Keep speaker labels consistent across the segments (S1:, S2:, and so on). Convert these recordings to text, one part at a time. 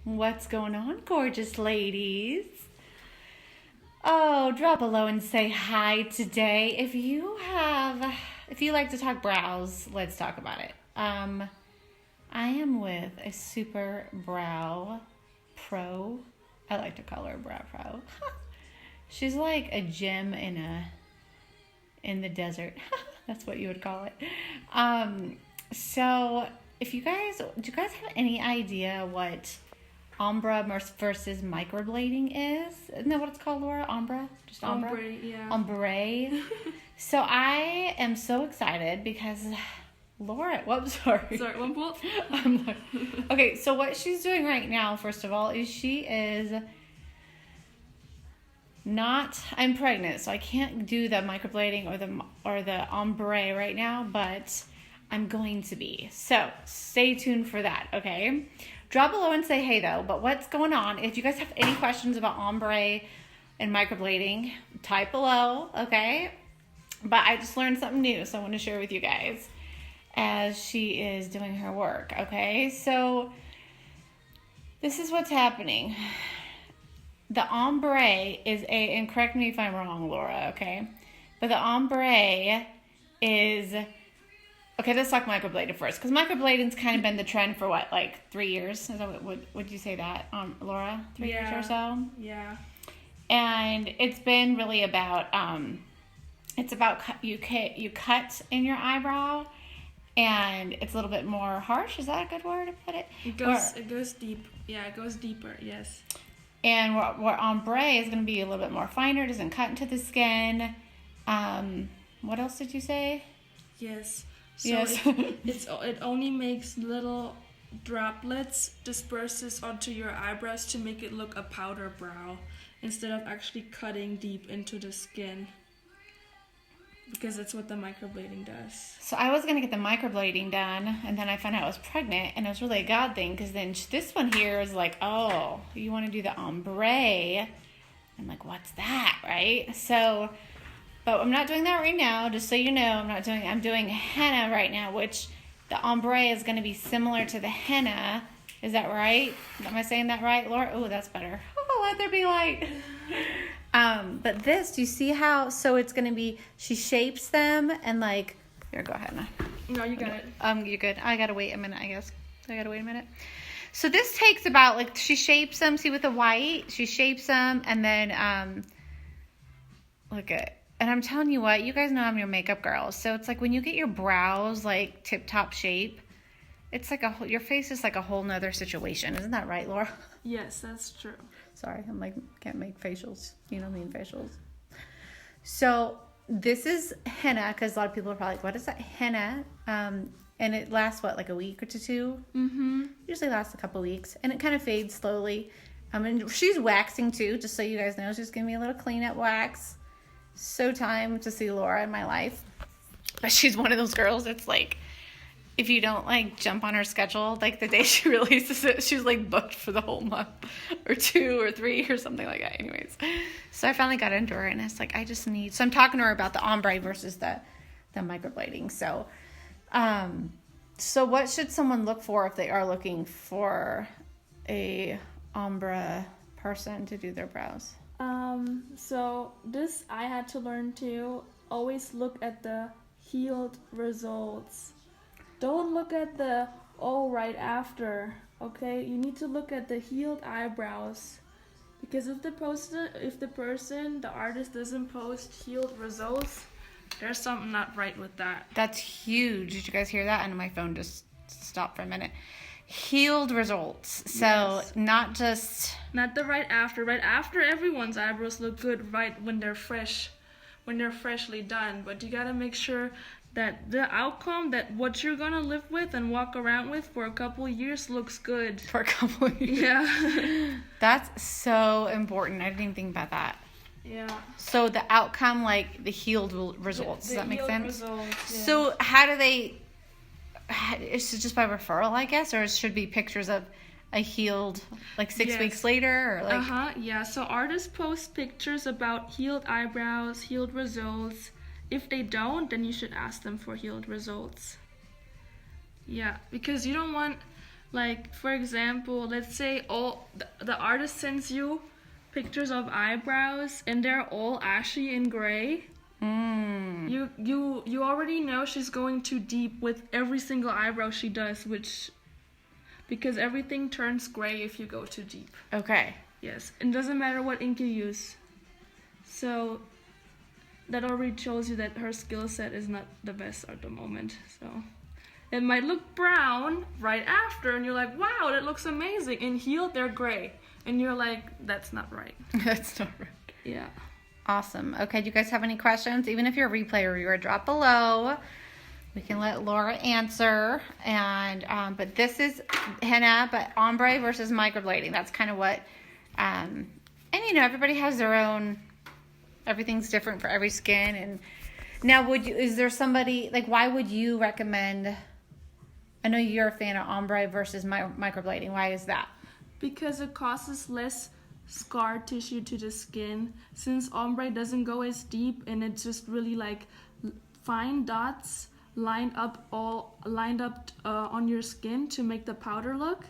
S1: What's going on, gorgeous ladies? Oh, drop below and say hi today. If you like to talk brows, let's talk about it. I am with a super brow pro. I like to call her a brow pro. She's like a gem in the desert. That's what you would call it. So do you guys have any idea what Ombre versus microblading is? Isn't that what it's called, Laura? Ombre? Just Ombre?
S2: Ombre, yeah.
S1: Ombre. So I am so excited because Laura, sorry,
S2: one pull.
S1: I'm like, okay, so what she's doing right now, first of all, is I'm pregnant, so I can't do the microblading or the ombre right now, but I'm going to be. So stay tuned for that, okay? Drop below and say hey, though. But what's going on? If you guys have any questions about ombre and microblading, type below, okay? But I just learned something new, so I want to share with you guys as she is doing her work, okay? So this is what's happening. The ombre is and correct me if I'm wrong, Laura, okay? But the ombre is... Okay, let's talk microblading first, because microblading's kind of been the trend for what, like 3 years? Is that would you say that, Laura? 3 years or so?
S2: Yeah.
S1: And it's been really about you cut in your eyebrow, and it's a little bit more harsh. Is that a good word to put it?
S2: It goes deep. Yeah, it goes deeper. Yes.
S1: And where ombre is going to be a little bit more finer, doesn't cut into the skin. What else did you say?
S2: Yes. So
S1: yes.
S2: it only makes little droplets, disperses onto your eyebrows to make it look a powder brow instead of actually cutting deep into the skin, because that's what the microblading does.
S1: So I was going to get the microblading done, and then I found out I was pregnant, and it was really a God thing, because then this one here is like, oh, you want to do the ombre? I'm like, what's that, right? So... But I'm not doing that right now, just so you know. I'm doing henna right now, which the ombre is going to be similar to the henna. Is that right? Am I saying that right, Laura? Oh, that's better. Oh, let there be light. But this, do you see how? So it's going to be, she shapes them and like, here, go ahead now.
S2: No, you got it.
S1: You're good. I got to wait a minute, I guess. I got to wait a minute. So this takes about, like, she shapes them, see with the white? She shapes them, and then, look at, and I'm telling you what, you guys know I'm your makeup girl. So it's like when you get your brows like tip-top shape, it's like your face is like a whole nother situation. Isn't that right, Laura?
S2: Yes, that's true.
S1: Sorry, I'm like, can't make facials. You know me and facials. So this is henna, because a lot of people are probably like, what is that henna? And it lasts, what, like a week or two?
S2: Mm-hmm.
S1: Usually lasts a couple weeks. And it kind of fades slowly. And she's waxing too, just so you guys know. She's giving me a little cleanup wax. So time to see Laura in my life. But she's one of those girls that's like, if you don't like jump on her schedule, like the day she releases it, she's like booked for the whole month or 2 or 3 or something like that. Anyways, so I finally got into her, and it's like, so I'm talking to her about the ombre versus the microblading. So, so what should someone look for if they are looking for a ombre person to do their brows?
S2: So this I had to learn too. Always look at the healed results. Don't look at the right after, okay? You need to look at the healed eyebrows. Because if the artist doesn't post healed results, there's something not right with that.
S1: That's huge. Did you guys hear that? And my phone just stopped for a minute. Healed results. So yes. Not
S2: the right after. Right after, everyone's eyebrows look good right when they're fresh, when they're freshly done. But you gotta make sure that the outcome, that what you're gonna live with and walk around with for a couple years looks good.
S1: For a couple years.
S2: Yeah.
S1: That's so important. I didn't even think about that.
S2: Yeah.
S1: So the outcome, like the healed results. Does that make sense?
S2: Results, yeah.
S1: So how do they... Is it just by referral, I guess, or it should be pictures of a healed, like 6 weeks later, or like?
S2: Yeah. So artists post pictures about healed eyebrows, healed results. If they don't, then you should ask them for healed results. Yeah, because you don't want Like, for example, let's say the artist sends you pictures of eyebrows and they're all ashy and gray. You already know she's going too deep with every single eyebrow she does, because everything turns gray if you go too deep.
S1: Okay.
S2: Yes, it doesn't matter what ink you use. So that already shows you that her skill set is not the best at the moment. So it might look brown right after, and you're like, wow, that looks amazing. And healed, they're gray. And you're like, that's not right.
S1: That's not right.
S2: Yeah.
S1: Awesome. Okay, do you guys have any questions? Even if you're a replay reviewer, drop below. We can let Laura answer. And but this is henna, but ombre versus microblading. That's kind of what, and you know, everybody has their own, everything's different for every skin. And now is there somebody, like, why would you recommend, I know you're a fan of ombre versus microblading. Why is that?
S2: Because it causes less scar tissue to the skin, since ombre doesn't go as deep, and it's just really like fine dots lined up on your skin to make the powder look.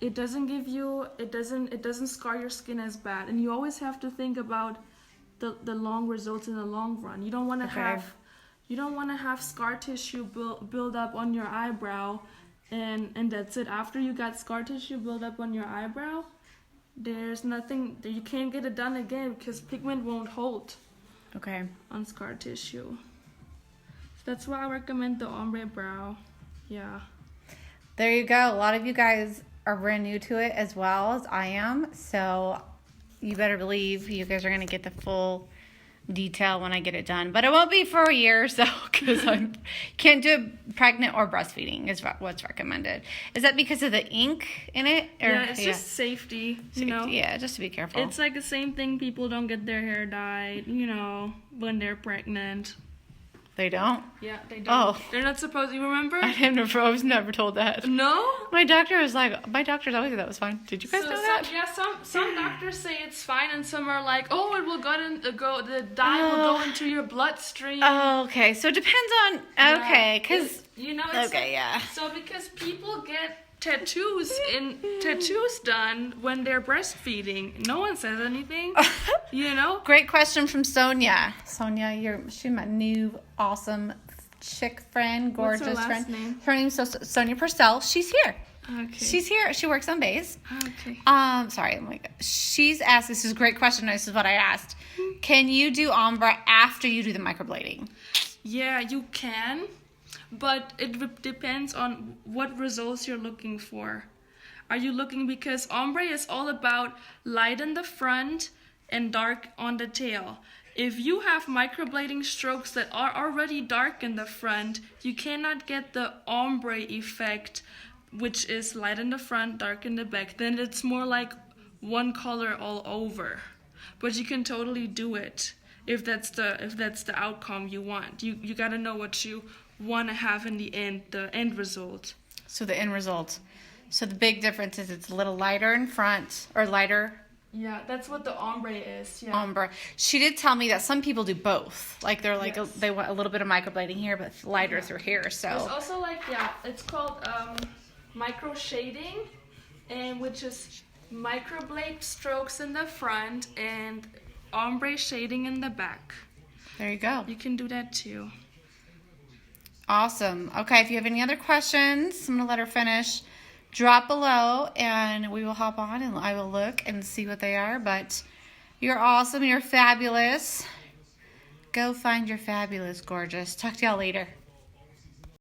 S2: It doesn't scar your skin as bad, and you always have to think about the long results in the long run. You don't want to have scar tissue build up on your eyebrow, and that's it. After you got scar tissue build up on your eyebrow, there's nothing, you can't get it done again because pigment won't hold.
S1: Okay. On
S2: scar tissue. So that's why I recommend the ombre brow. Yeah.
S1: There you go. A lot of you guys are brand new to it as well as I am. So you better believe you guys are going to get the full detail when I get it done. But it won't be for a year, so, because I can't do it pregnant or breastfeeding is what's recommended. Is that because of the ink in it? Or,
S2: yeah, it's just safety, you know?
S1: Yeah, just to be careful.
S2: It's like the same thing, people don't get their hair dyed, you know, when they're pregnant.
S1: They don't?
S2: Yeah, they don't.
S1: Oh.
S2: They're not supposed to, you remember?
S1: I was never told that.
S2: No?
S1: My doctors always said that was fine. Did you guys know that?
S2: Yeah, some doctors say it's fine, and some are like, oh, it will the dye will go into your bloodstream.
S1: Oh, okay. So it depends on, okay, because,
S2: you know, it's
S1: okay, yeah.
S2: So because people get tattoos done when they're breastfeeding. No one says anything, you know?
S1: Great question from Sonia. Sonia, she's my new awesome chick friend, gorgeous
S2: What's her last
S1: friend.
S2: Name?
S1: Her name's Sonia Purcell. She's here.
S2: Okay.
S1: She's here. She works on base.
S2: Okay.
S1: Sorry. She's asked, this is a great question. This is what I asked. Can you do ombre after you do the microblading?
S2: Yeah, you can. But it depends on what results you're looking for. Are you looking, because ombre is all about light in the front and dark on the tail. If you have microblading strokes that are already dark in the front, you cannot get the ombre effect, which is light in the front, dark in the back. Then it's more like one color all over. But you can totally do it if that's the outcome you want. You gotta know what you want to have in the end result.
S1: So the end result. So the big difference is it's a little lighter in front, or lighter.
S2: Yeah, that's what the ombre is. Yeah.
S1: Ombre. She did tell me that some people do both. Like they're like
S2: Yes.
S1: they want a little bit of microblading here, but lighter through here. So
S2: there's also it's called micro shading, and which is microblade strokes in the front and ombre shading in the back.
S1: There you go.
S2: You can do that too.
S1: Awesome. Okay, if you have any other questions, I'm going to let her finish. Drop below, and we will hop on, and I will look and see what they are. But you're awesome. You're fabulous. Go find your fabulous, gorgeous. Talk to y'all later.